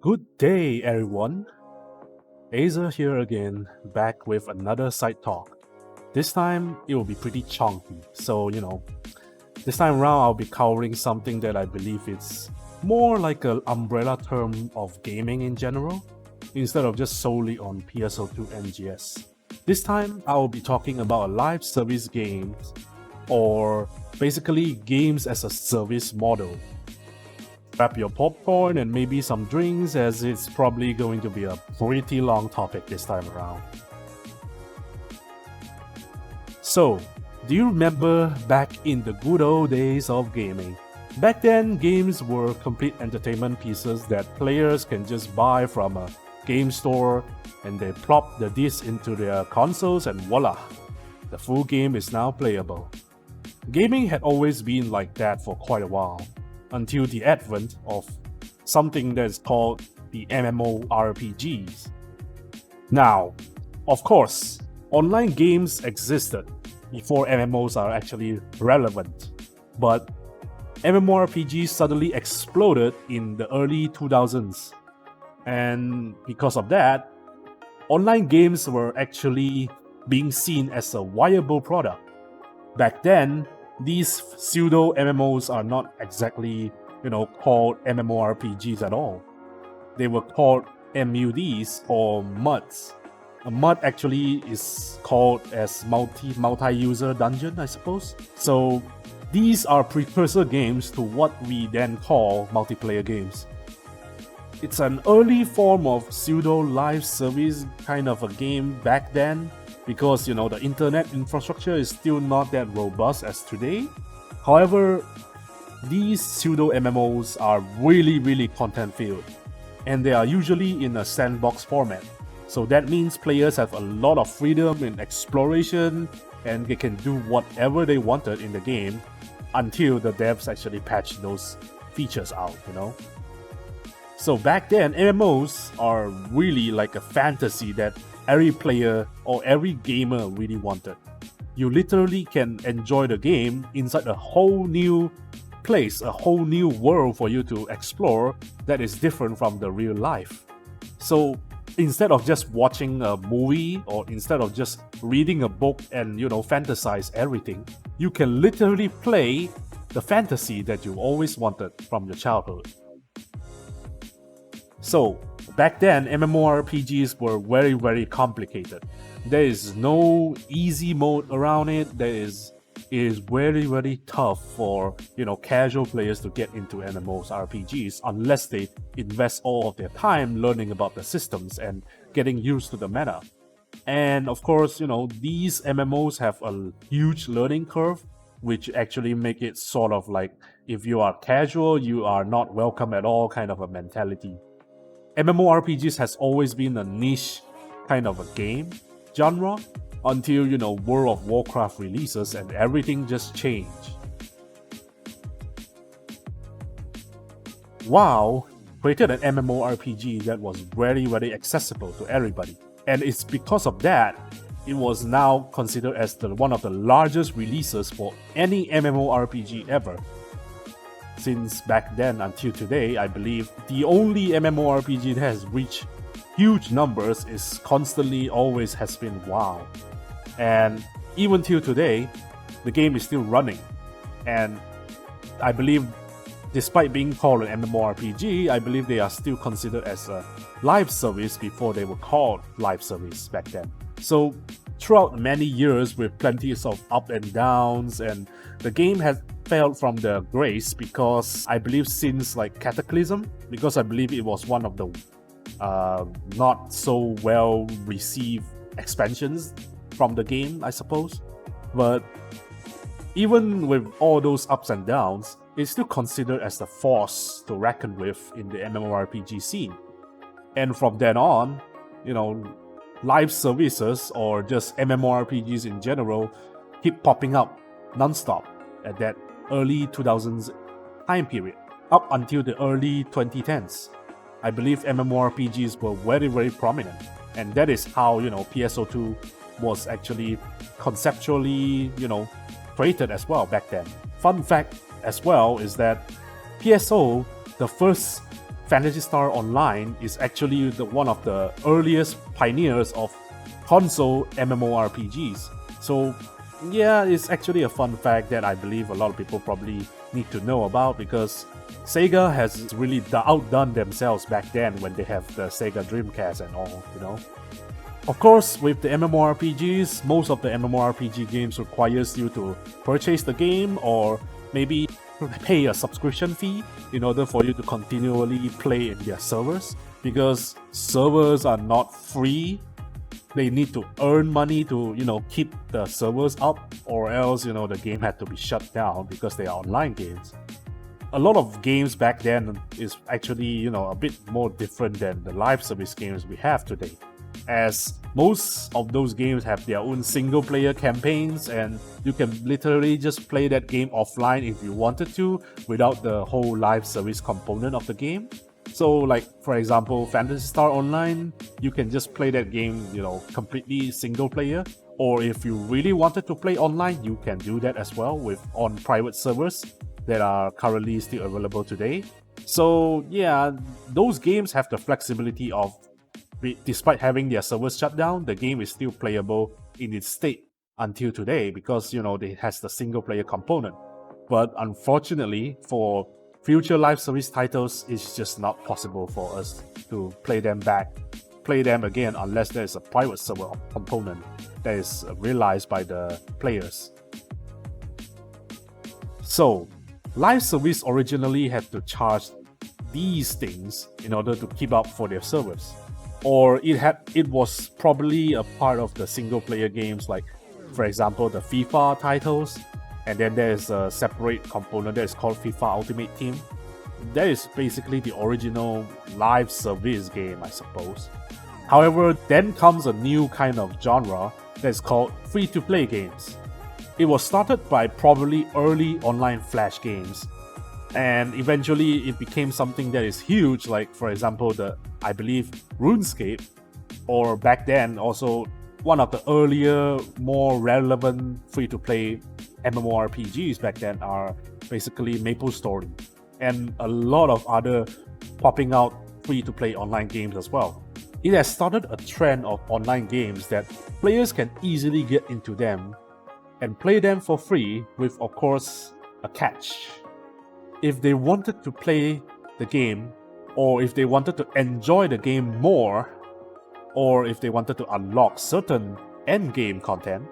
Good day, everyone. Azer here again, back with another side talk. This time it will be pretty chunky, so this time around I'll be covering something that I believe it's more like an umbrella term of gaming in general, instead of just solely on PSO2 NGS. This time I will be talking about live service games, or basically games as a service model. Grab your popcorn and maybe some drinks, as it's probably going to be a pretty long topic this time around. So, do you remember back in the good old days of gaming? Back then, games were complete entertainment pieces that players can just buy from a game store, and they plop the disc into their consoles and voila, the full game is now playable. Gaming had always been like that for quite a while, until the advent of something that is called the MMORPGs. Now, of course, online games existed before MMOs are actually relevant, but MMORPGs suddenly exploded in the early 2000s, and because of that, online games were actually being seen as a viable product. Back then, these pseudo MMOs are not exactly, called MMORPGs at all. They were called MUDs or MUDs. A MUD actually is called as multi-user dungeon, I suppose. So these are precursor games to what we then call multiplayer games. It's an early form of pseudo live service kind of a game back then, because the internet infrastructure is still not that robust as today. However, these pseudo MMOs are really content filled, and they are usually in a sandbox format. So that means players have a lot of freedom in exploration, and they can do whatever they wanted in the game until the devs actually patch those features out, So back then, MMOs are really like a fantasy that every player or every gamer really wanted. You literally can enjoy the game inside a whole new place, a whole new world for you to explore that is different from the real life. So instead of just watching a movie, or instead of just reading a book and fantasize everything, you can literally play the fantasy that you always wanted from your childhood. So, back then, MMORPGs were very complicated. There is no easy mode around it. It is very tough for casual players to get into MMOs RPGs unless they invest all of their time learning about the systems and getting used to the meta. And of course, these MMOs have a huge learning curve, which actually make it sort of like, if you are casual, you are not welcome at all kind of a mentality. MMORPGs has always been a niche kind of a game genre until World of Warcraft releases and everything just changed. WoW created an MMORPG that was very accessible to everybody, and it's because of that it was now considered as one of the largest releases for any MMORPG ever. Since back then until today, I believe the only MMORPG that has reached huge numbers is constantly always has been WoW. And even till today, the game is still running. And I believe, despite being called an MMORPG, I believe they are still considered as a live service before they were called live service back then. So throughout many years with plenty of ups and downs, and the game has fell from the grace because I believe since like Cataclysm, because I believe it was one of the not so well received expansions from the game, I suppose. But even with all those ups and downs, it's still considered as the force to reckon with in the MMORPG scene. And from then on, live services or just MMORPGs in general keep popping up non-stop at that early 2000s time period, up until the early 2010s. I believe MMORPGs were very prominent, and that is how PSO2 was actually conceptually created as well back then. Fun fact as well is that PSO, the first Phantasy Star Online is actually one of the earliest pioneers of console MMORPGs. So yeah, it's actually a fun fact that I believe a lot of people probably need to know about, because SEGA has really outdone themselves back then when they have the SEGA Dreamcast and all, you know. Of course, with the MMORPGs, most of the MMORPG games requires you to purchase the game or maybe pay a subscription fee in order for you to continually play in their servers, because servers are not free. They need to earn money to, keep the servers up, or else, the game had to be shut down because they are online games. A lot of games back then is actually, a bit more different than the live service games we have today, as most of those games have their own single player campaigns, and you can literally just play that game offline if you wanted to without the whole live service component of the game. So like, for example, Phantasy Star Online, you can just play that game, completely single player, or if you really wanted to play online, you can do that as well on private servers that are currently still available today. So yeah, those games have the flexibility of, despite having their servers shut down, the game is still playable in its state until today, because it has the single player component. But unfortunately, for future live service titles, it's just not possible for us to play them again, unless there's a private server component that is realized by the players. So, live service originally had to charge these things in order to keep up for their servers. Or it was probably a part of the single player games, like, for example, the FIFA titles, and then there's a separate component that is called FIFA Ultimate Team. That is basically the original live service game, I suppose. However, then comes a new kind of genre that is called free-to-play games. It was started by probably early online flash games, and eventually it became something that is huge, like, for example, I believe RuneScape, or back then also one of the earlier, more relevant free-to-play MMORPGs back then are basically MapleStory, and a lot of other popping out free-to-play online games as well. It has started a trend of online games that players can easily get into them and play them for free with, of course, a catch. If they wanted to play the game, or if they wanted to enjoy the game more, or if they wanted to unlock certain end-game content,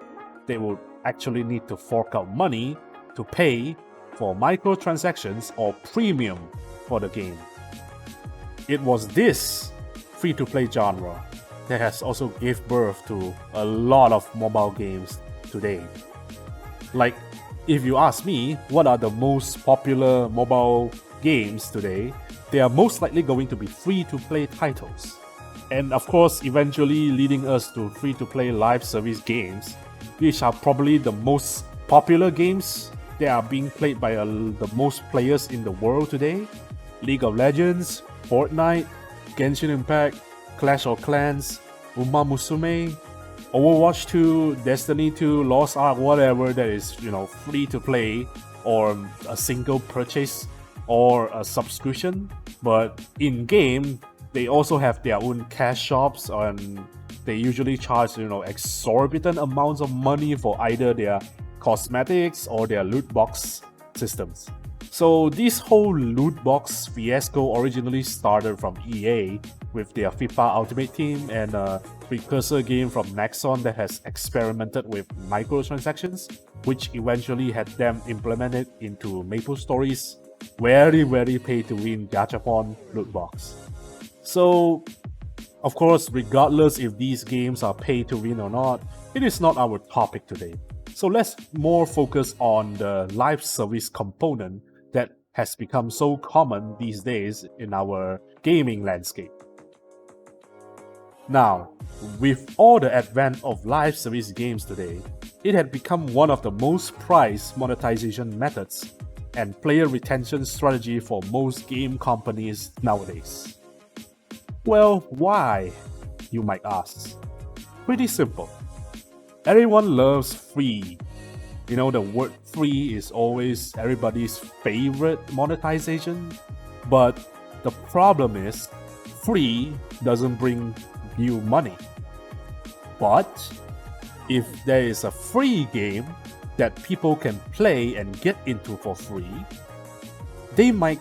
they would actually need to fork out money to pay for microtransactions or premium for the game. It was this free-to-play genre that has also gave birth to a lot of mobile games today. Like, if you ask me, what are the most popular mobile games today, they are most likely going to be free-to-play titles. And of course, eventually leading us to free-to-play live service games, which are probably the most popular games that are being played by the most players in the world today. League of Legends, Fortnite, Genshin Impact, Clash of Clans, Uma Musume, Overwatch 2, Destiny 2, Lost Ark, whatever that is, free to play, or a single purchase, or a subscription. But in game, they also have their own cash shops, and they usually charge, exorbitant amounts of money for either their cosmetics or their loot box systems. So this whole loot box fiasco originally started from EA with their FIFA Ultimate Team, and a precursor game from Nexon that has experimented with microtransactions, which eventually had them implemented into MapleStory's very, very pay-to-win gachapon loot box. So, of course, regardless if these games are pay-to-win or not, it is not our topic today. So let's more focus on the live service component that has become so common these days in our gaming landscape. Now, with all the advent of live service games today, it had become one of the most prized monetization methods and player retention strategy for most game companies nowadays. Well, why, you might ask? Pretty simple. Everyone loves free. The word free is always everybody's favorite monetization, but The problem is, free doesn't bring you money. But if there is a free game that people can play and get into for free, they might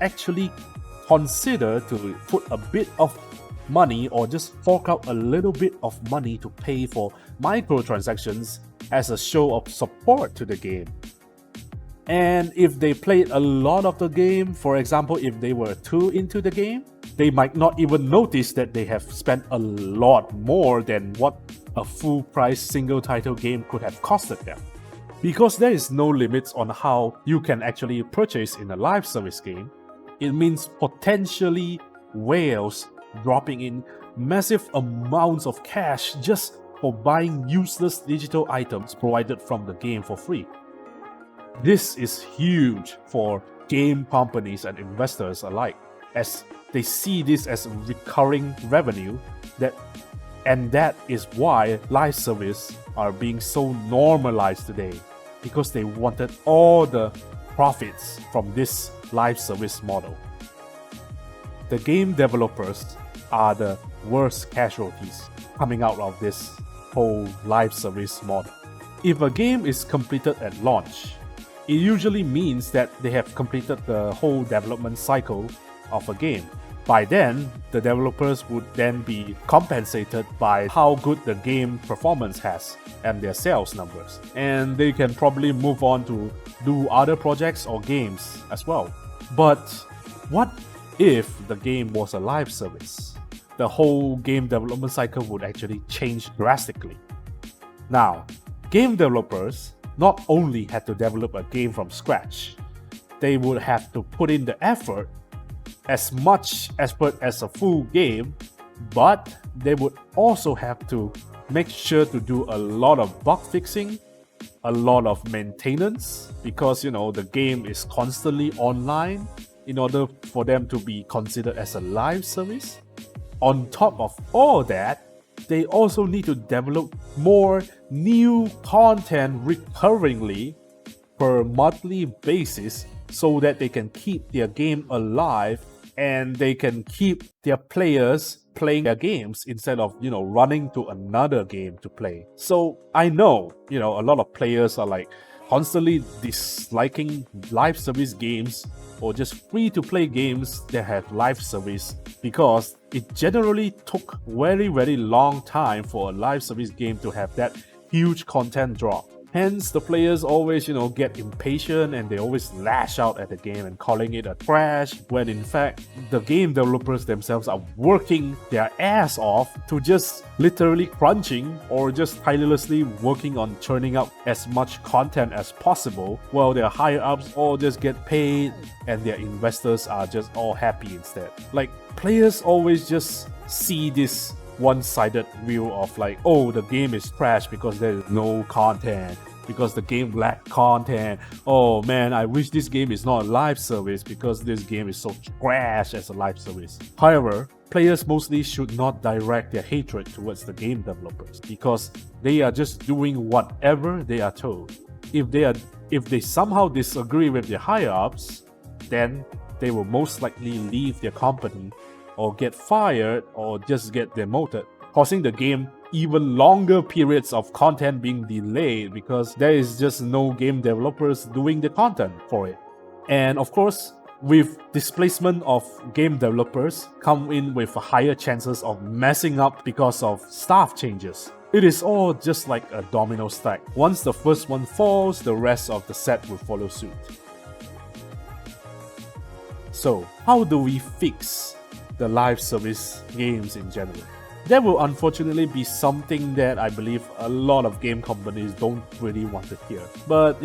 actually consider to put a bit of money or just fork out a little bit of money to pay for microtransactions as a show of support to the game. And if they played a lot of the game, for example, if they were too into the game, they might not even notice that they have spent a lot more than what a full-price single-title game could have costed them. Because there is no limits on how you can actually purchase in a live service game, it means potentially whales dropping in massive amounts of cash just for buying useless digital items provided from the game for free. This is huge for game companies and investors alike, as they see this as recurring revenue, and that is why live service are being so normalized today, because they wanted all the profits from this live service model. The game developers are the worst casualties coming out of this whole live service model. If a game is completed at launch, it usually means that they have completed the whole development cycle of a game. By then, the developers would then be compensated by how good the game performance has and their sales numbers. And they can probably move on to do other projects or games as well. But what if the game was a live service? The whole game development cycle would actually change drastically. Now, game developers not only had to develop a game from scratch, they would have to put in the effort, as much effort as a full game, but they would also have to make sure to do a lot of bug fixing, a lot of maintenance, because the game is constantly online in order for them to be considered as a live service. On top of all that, they also need to develop more new content recurringly per monthly basis so that they can keep their game alive and they can keep their players playing their games instead of running to another game to play. So I know a lot of players are like constantly disliking live service games or just free to play games that have live service, because it generally took very long time for a live service game to have that huge content drop. Hence, the players always, get impatient and they always lash out at the game and calling it a crash, when in fact, the game developers themselves are working their ass off to just literally crunching or just tirelessly working on churning out as much content as possible, while their higher-ups all just get paid and their investors are just all happy instead. Like, players always just see this one-sided view of like, oh, the game is trash because there is no content, because the game lacks content. Oh man, I wish this game is not a live service because this game is so trash as a live service. However, players mostly should not direct their hatred towards the game developers, because they are just doing whatever they are told. If they somehow disagree with their higher-ups, then they will most likely leave their company or get fired or just get demoted, causing the game even longer periods of content being delayed because there is just no game developers doing the content for it. And of course, with displacement of game developers come in with higher chances of messing up because of staff changes. It is all just like a domino stack. Once the first one falls, the rest of the set will follow suit. So, how do we fix the live service games in general? That will unfortunately be something that I believe a lot of game companies don't really want to hear. But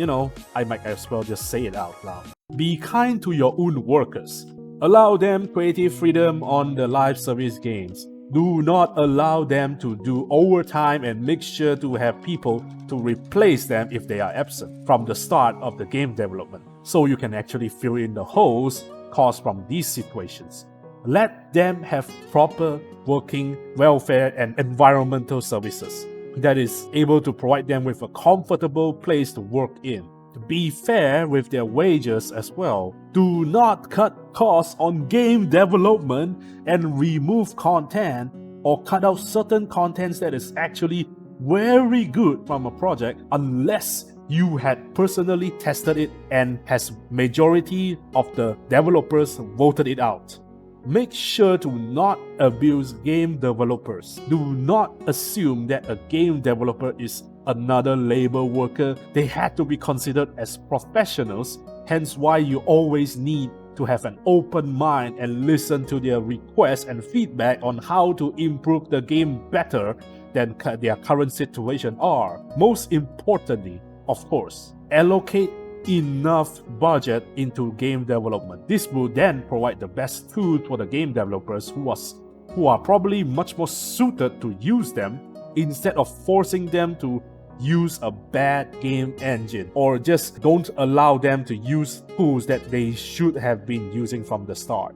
I might as well just say it out loud. Be kind to your own workers. Allow them creative freedom on the live service games. Do not allow them to do overtime and make sure to have people to replace them if they are absent from the start of the game development, so you can actually fill in the holes caused from these situations. Let them have proper working welfare and environmental services that is able to provide them with a comfortable place to work in. but be fair with their wages as well. Do not cut costs on game development and remove content or cut out certain contents that is actually very good from a project unless you had personally tested it and has majority of the developers voted it out. Make sure to not abuse game developers. Do not assume that a game developer is another labor worker. They had to be considered as professionals, hence why you always need to have an open mind and listen to their requests and feedback on how to improve the game better than their current situation are. Most importantly, of course, allocate enough budget into game development. This will then provide the best tool for the game developers who are probably much more suited to use them instead of forcing them to use a bad game engine or just don't allow them to use tools that they should have been using from the start.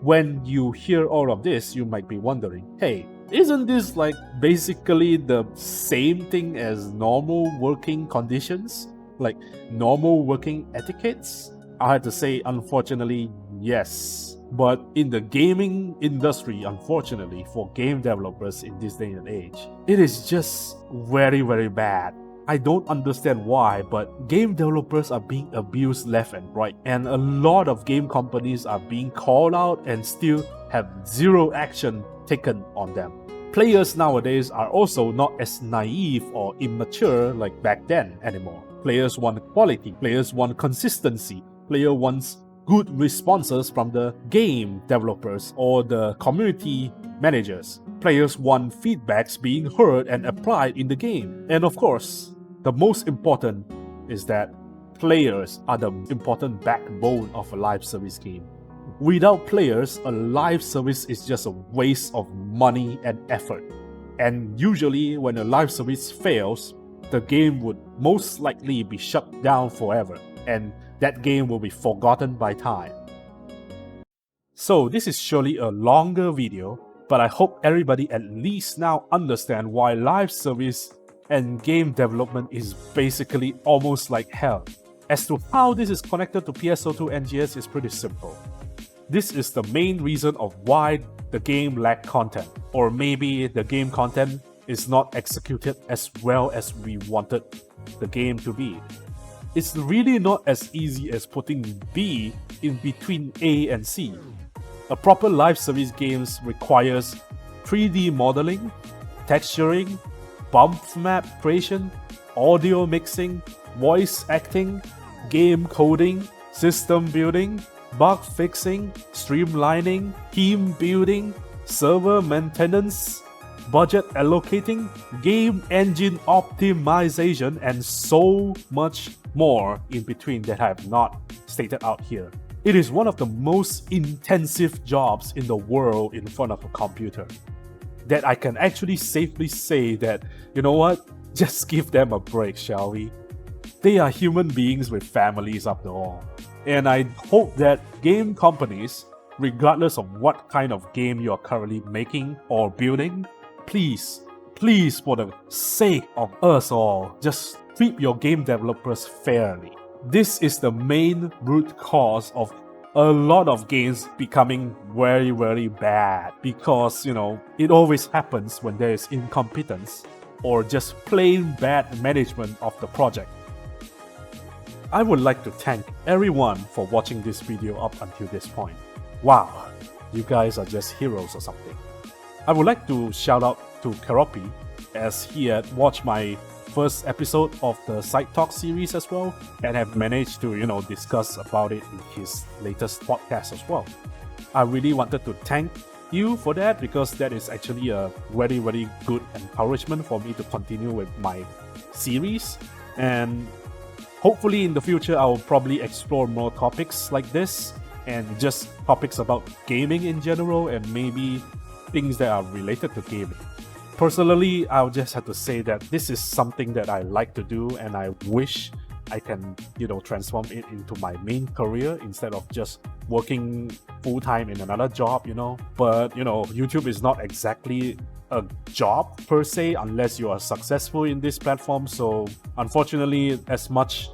When you hear all of this, you might be wondering, hey, isn't this like basically the same thing as normal working conditions? Like normal working etiquettes? I have to say, unfortunately, yes. But in the gaming industry, unfortunately, for game developers in this day and age, it is just very, very bad. I don't understand why, but game developers are being abused left and right, and a lot of game companies are being called out and still have zero action taken on them. Players nowadays are also not as naive or immature like back then anymore. Players want quality, players want consistency, player wants good responses from the game developers or the community managers. Players want feedbacks being heard and applied in the game. And of course, the most important is that players are the important backbone of a live service game. Without players, a live service is just a waste of money and effort. And usually when a live service fails, the game would most likely be shut down forever, and that game will be forgotten by time. So this is surely a longer video, but I hope everybody at least now understand why live service and game development is basically almost like hell. As to how this is connected to PSO2 NGS is pretty simple. This is the main reason of why the game lacked content, or maybe the game content is not executed as well as we wanted the game to be. It's really not as easy as putting B in between A and C. A proper live service game requires 3D modeling, texturing, bump map creation, audio mixing, voice acting, game coding, system building, bug fixing, streamlining, team building, server maintenance, budget allocating, game engine optimization, and so much more in between that I have not stated out here. It is one of the most intensive jobs in the world in front of a computer that I can actually safely say that, you know what, just give them a break, shall we? They are human beings with families after all. And I hope that game companies, regardless of what kind of game you are currently making or building, please, for the sake of us all, just treat your game developers fairly. This is the main root cause of a lot of games becoming very, very bad because, it always happens when there is incompetence or just plain bad management of the project. I would like to thank everyone for watching this video up until this point. Wow, you guys are just heroes or something. I would like to shout out to Karopi as he had watched my first episode of the Sidetalk series as well and have managed to, discuss about it in his latest podcast as well. I really wanted to thank you for that because that is actually a very, very good encouragement for me to continue with my series, and hopefully in the future I will probably explore more topics like this and just topics about gaming in general and maybe things that are related to gaming. Personally, I'll just have to say that this is something that I like to do and I wish I can, transform it into my main career instead of just working full-time in another job, But, YouTube is not exactly a job per se unless you are successful in this platform. So unfortunately, as much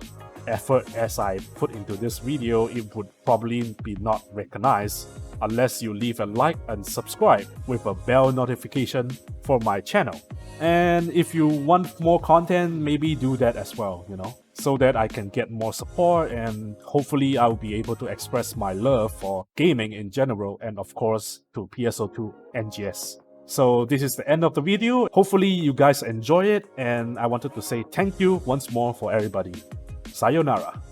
effort as I put into this video, it would probably be not recognized unless you leave a like and subscribe with a bell notification for my channel. And if you want more content, maybe do that as well, so that I can get more support and hopefully I'll be able to express my love for gaming in general and of course to PSO2 NGS. So this is the end of the video. Hopefully you guys enjoy it, and I wanted to say thank you once more for everybody. Sayonara.